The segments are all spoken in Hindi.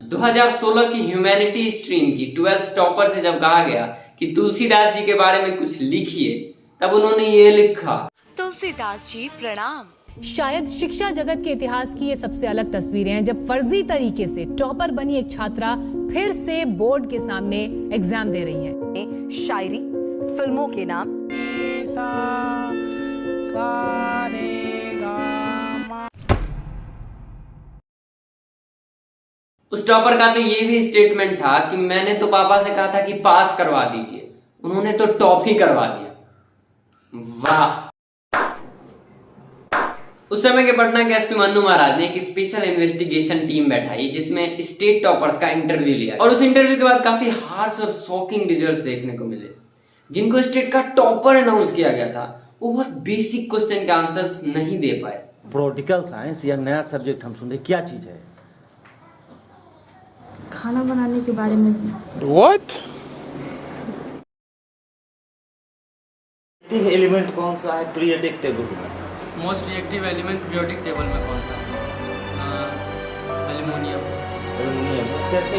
2016 की ह्यूमैनिटी स्ट्रीम की 12th टॉपर से जब कहा गया कि तुलसीदास जी के बारे में कुछ लिखिए, तब उन्होंने ये लिखा। तुलसीदास जी प्रणाम। शायद शिक्षा जगत के इतिहास की ये सबसे अलग तस्वीरें हैं जब फर्जी तरीके से टॉपर बनी एक छात्रा फिर से बोर्ड के सामने एग्जाम दे रही है। शायरी, फिल्मों के नाम, उस टॉपर का तो ये भी स्टेटमेंट था कि मैंने तो पापा से कहा था कि पास करवा दीजिए, उन्होंने तो टॉप ही करवा दिया। वाह। उस समय के पटना के एसपी मन्नू महाराज ने एक स्पेशल इन्वेस्टिगेशन टीम बैठाई जिसमें स्टेट टॉपर्स का इंटरव्यू लिया और उस इंटरव्यू के बाद काफी हार्श और शॉकिंग रिजल्ट्स देखने को मिले। जिनको स्टेट का टॉपर अनाउंस किया गया था वो बहुत बेसिक क्वेश्चन के आंसर्स नहीं दे पाए। पॉलिटिकल साइंस या नया सब्जेक्ट हम सुन रहे, क्या चीज है? खाना बनाने के बारे में। What? एक्टिव एलिमेंट कौन सा है पीरियोडिक टेबल में? Most reactive element periodic table में कौन सा है? एल्युमिनियम। एल्युमिनियम कैसे?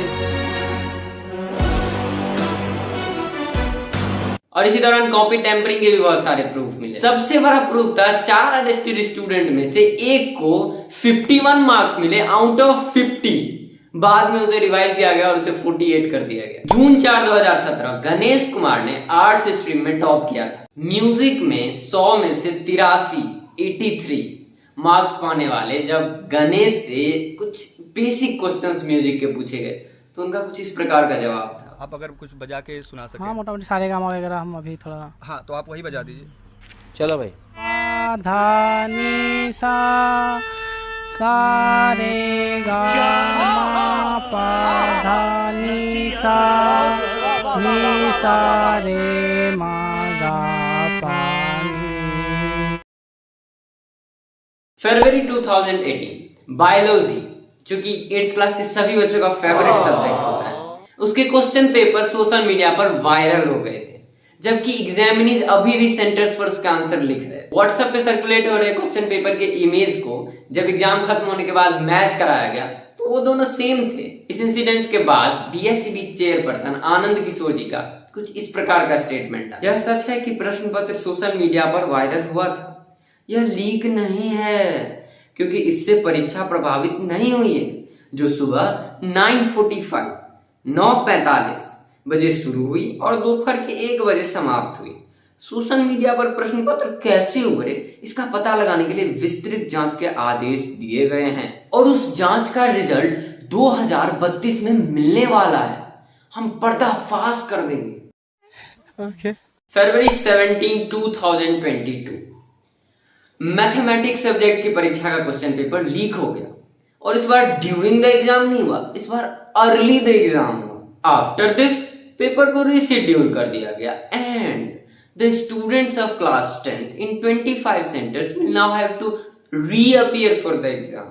और इसी दौरान कॉपी टेम्परिंग के भी बहुत सारे प्रूफ मिले। सबसे बड़ा प्रूफ था 4 अटेस्टेड स्टूडेंट में से एक को 51 मार्क्स मिले आउट ऑफ 50। बाद में उसे रिवाइज किया गया और उसे 48 कर दिया गया। जून 4, 2017 गणेश कुमार ने आर्ट्स स्ट्रीम में टॉप किया था। म्यूजिक में 100 में से 83 मार्क्स पाने वाले जब गणेश से कुछ बेसिक क्वेश्चंस म्यूजिक के पूछे गए तो उनका कुछ इस प्रकार का जवाब था। आप अगर कुछ बजा के सुना सकें। हाँ, मोटा मोटी सारे गामा वगैरह हम अभी थोड़ा। हाँ, तो आप वही बजा दीजिए। चलो भाई। धा नी सा सा रे गा मा पा धा नी सा रे मा गा पा नी। फरवरी 2018 बायोलॉजी, जो कि 8th क्लास के सभी बच्चों का फेवरेट सब्जेक्ट होता है, उसके क्वेश्चन पेपर सोशल मीडिया पर वायरल हो गए थे, जबकि एग्जामिनीज अभी भी सेंटर्स पर उसका आंसर लिख रहे थे। व्हाट्सएप पे सर्कुलेट हो रहे क्वेश्चन पेपर के इमेज को जब एग्जाम खत्म होने के बाद मैच कराया गया तो वो दोनों सेम थे। इस इंसिडेंट के बाद बीएससीबी चेयरपर्सन आनंद किशोर जी का कुछ इस प्रकार का स्टेटमेंट था। यह सच है कि प्रश्न पत्र सोशल मीडिया पर वायरल हुआ था, यह लीक नहीं है, क्योंकि इससे परीक्षा प्रभावित नहीं हुई है, जो सुबह 9:45 बजे शुरू हुई और दोपहर के 1 बजे समाप्त हुई। सोशल मीडिया पर प्रश्न पत्र कैसे उभरे इसका पता लगाने के लिए विस्तृत जांच के आदेश दिए गए हैं और उस जांच का रिजल्ट 2032 में मिलने वाला है। हम पर्दाफाश कर देंगे। फरवरी 17, 2022 मैथमेटिक्स सब्जेक्ट की परीक्षा का क्वेश्चन पेपर लीक हो गया और इस बार ड्यूरिंग द एग्जाम नहीं हुआ, इस बार अर्ली द एग्जाम हुआ। आफ्टर दिस पेपर को रीशेड्यूल कर दिया गया and the students of class 10th in 25 centers will now have to reappear for the exam.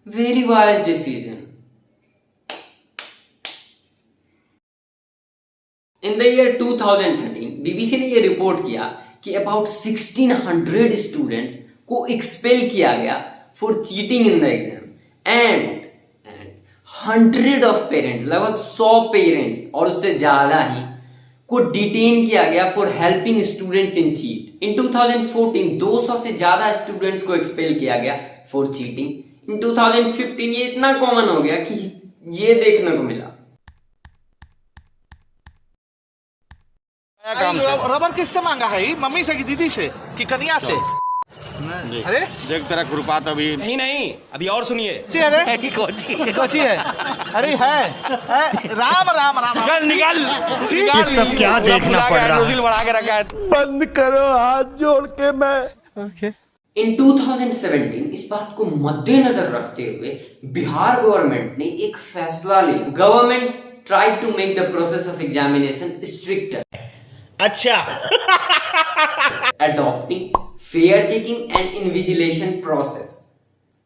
Very wise decision. In the year 2013 BBC ने ये रिपोर्ट किया कि अबाउट 1600 स्टूडेंट्स को एक्सपेल किया गया for cheating in the exam and 100 of parents, लगभग 100 पेरेंट्स और उससे ज्यादा ही को डिटेन किया गया for helping students in cheat. In 2014 200 से ज्यादा स्टूडेंट्स को एक्सपेल किया गया फॉर चीटिंग। इन 2015 ये इतना कॉमन हो गया कि ये देखने को मिला। रबर किससे मांगा है? मम्मी से कि दीदी से कि कन्या से? अरे देख तेरा खुरपात अभी नहीं, अभी और सुनिए। अरे कोची है? अरे है राम राम राम निकाल ये सब क्या देखना पड़ रहा है? बढ़ा के रखा है। बंद करो हाथ जोड़ के। मैं इन 2017 इस बात को मद्देनजर रखते हुए बिहार गवर्नमेंट ने एक फैसला लिया। Government tried to make the process of examination stricter. अच्छा। adopting fair checking and invigilation process.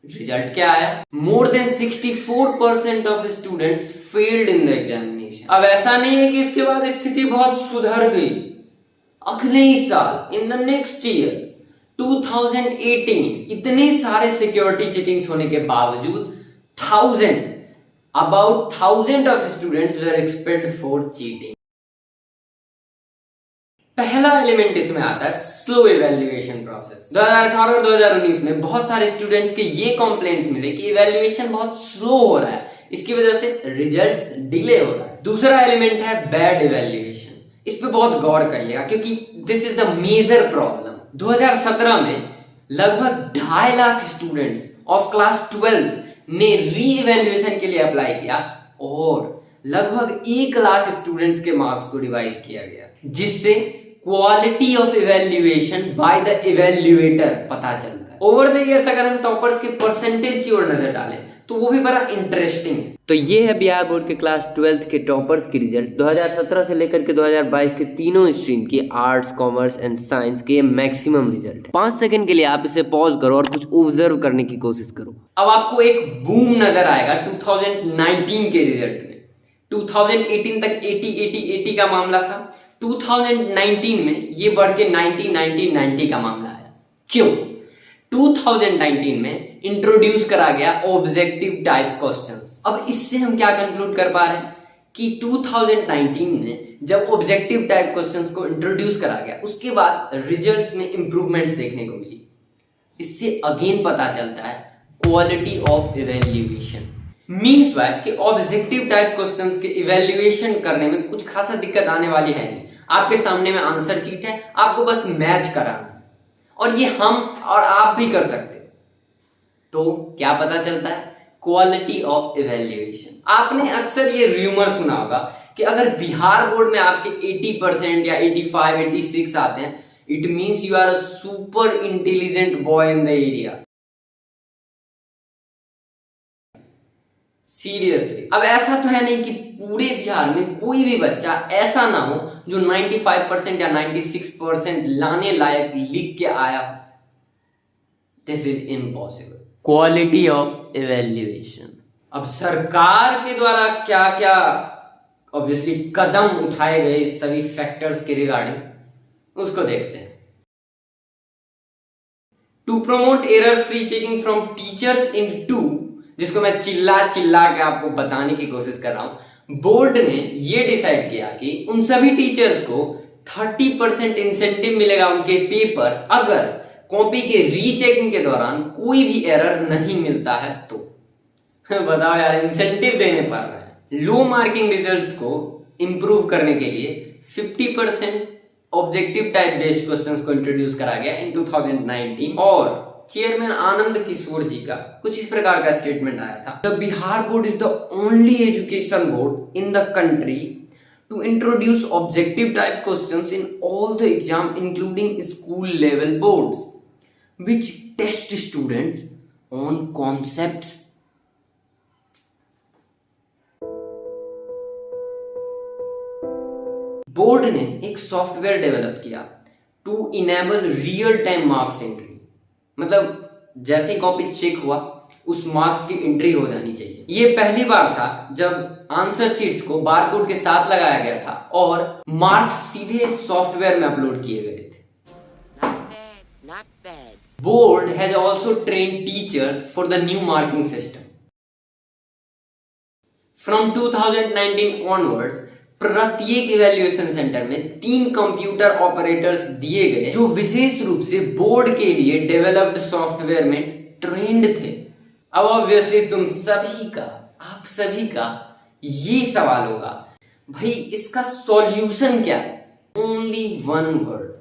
Result क्या आया? More than 64% of students failed in the examination. अब ऐसा नहीं है कि इसके बाद स्थिति बहुत सुधर गई। अगले ही साल इन द नेक्स्ट ईयर 2018 इतने सारे सिक्योरिटी चेकिंग्स होने के बावजूद 1000 About thousands of students were expelled for cheating. पहला एलिमेंट इसमें आता है स्लो इवैल्यूएशन प्रोसेस। 2018 और 2019 में बहुत सारे स्टूडेंट्स के ये कंप्लेंट्स मिले कि इवैल्यूएशन बहुत स्लो हो रहा है, इसकी वजह से रिजल्ट्स डिले हो रहा है। दूसरा एलिमेंट है बैड इवैल्यूएशन। इस पे बहुत गौर करिएगा क्योंकि this is the major problem. 2017 में लगभग 2.5 lakh students of class 12th ने री इवैल्यूएशन के लिए अप्लाई किया और लगभग 1 लाख स्टूडेंट्स के मार्क्स को रिवाइज किया गया, जिससे quality of evaluation by the evaluator पता चलता है। ओवर द इयर्स अगर हम टॉपर्स के परसेंटेज की ओर नजर डालें तो वो भी बड़ा इंटरेस्टिंग है। तो ये है बिहार बोर्ड के क्लास 12th के टॉपर्स की रिजल्ट 2017 से लेकर के 2022 के तीनों स्ट्रीम की आर्ट्स, कॉमर्स एंड साइंस के मैक्सिमम रिजल्ट। 5 सेकंड के लिए आप इसे पॉज करो और कुछ ऑब्जर्व करने की कोशिश करो। अब आपको एक बूम नजर आएगा 2019 के रिजल्ट में। 2018 तक 80 का मामला था, 2019 में ये बढ़ के 90 का मामला आया। क्यों? 2019 में इंट्रोड्यूस करा गया ऑब्जेक्टिव टाइप क्वेश्चंस। अब इससे हम क्या कंक्लूड कर पा रहे हैं कि 2019 में जब ऑब्जेक्टिव टाइप क्वेश्चंस को इंट्रोड्यूस करा गया उसके बाद रिजल्ट्स में इंप्रूवमेंट्स देखने को मिली। इससे अगेन पता चलता है quality of evaluation. Means by कि ऑब्जेक्टिव टाइप क्वेश्चंस के इवैल्यूएशन करने में कुछ खासा दिक्कत आने वाली है नहीं। आपके सामने में आंसर शीट है, आपको बस मैच कराना और ये हम और आप भी कर सकते। तो क्या पता चलता है? Quality of evaluation. आपने अक्सर ये रूमर सुना होगा कि अगर बिहार बोर्ड में आपके 80% या 85, 86 आते हैं, it means you are a super intelligent boy in the area. Seriously, अब ऐसा तो है नहीं कि पूरे बिहार में कोई भी बच्चा ऐसा ना हो जो 95% या 96% लाने लायक लिख के आया हो। This is impossible. Quality of evaluation. अब सरकार के द्वारा क्या क्या ऑब्वियसली कदम उठाए गए सभी फैक्टर्स के रिगार्डिंग, उसको देखते हैं। To promote error free checking from teachers into, जिसको मैं चिल्ला के आपको बताने की कोशिश कर रहा हूं, बोर्ड ने ये डिसाइड किया कि उन सभी टीचर्स को 30% इंसेंटिव मिलेगा उनके पेपर अगर कॉपी के रीचेकिंग के दौरान कोई भी एरर नहीं मिलता है तो। बताओ यार, इंसेंटिव देने पड़ रहे हैं। लो मार्किंग रिजल्ट्स को इंप्रूव करने के लिए 50% ऑब्जेक्टिव टाइप बेस्ड क्वेश्चंस को इंट्रोड्यूस करा गया इन 2019 और चेयरमैन आनंद किशोर जी का कुछ इस प्रकार का स्टेटमेंट आया था। The Bihar board is the only education board in the country to introduce objective type questions in all the exam including school level boards which test students on concepts. Board ने एक सॉफ्टवेयर डेवलप किया to enable real time marks entry. मतलब जैसे ही कॉपी चेक हुआ उस मार्क्स की एंट्री हो जानी चाहिए। ये पहली बार था जब आंसर शीट्स को बारकोड के साथ लगाया गया था और मार्क्स सीधे सॉफ्टवेयर में अपलोड किए गए थे। Board has also trained teachers for the new marking system. From 2019 onwards प्रत्येक इवैल्यूएशन सेंटर में 3 कंप्यूटर ऑपरेटर्स दिए गए जो विशेष रूप से बोर्ड के लिए डेवलप्ड सॉफ्टवेयर में ट्रेंड थे। अब ऑब्वियसली आप सभी का ये सवाल होगा, भाई इसका सॉल्यूशन क्या है? Only one word,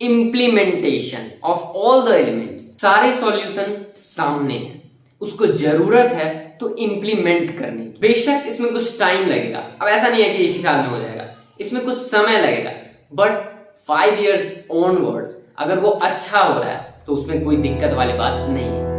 implementation of all the elements. सारे सॉल्यूशन सामने हैं, उसको जरूरत है तो इंप्लीमेंट करने की। बेशक इसमें कुछ टाइम लगेगा, अब ऐसा नहीं है कि एक ही साल में हो जाएगा, इसमें कुछ समय लगेगा, बट 5 years ऑनवर्ड्स अगर वो अच्छा हो रहा है तो उसमें कोई दिक्कत वाली बात नहीं है।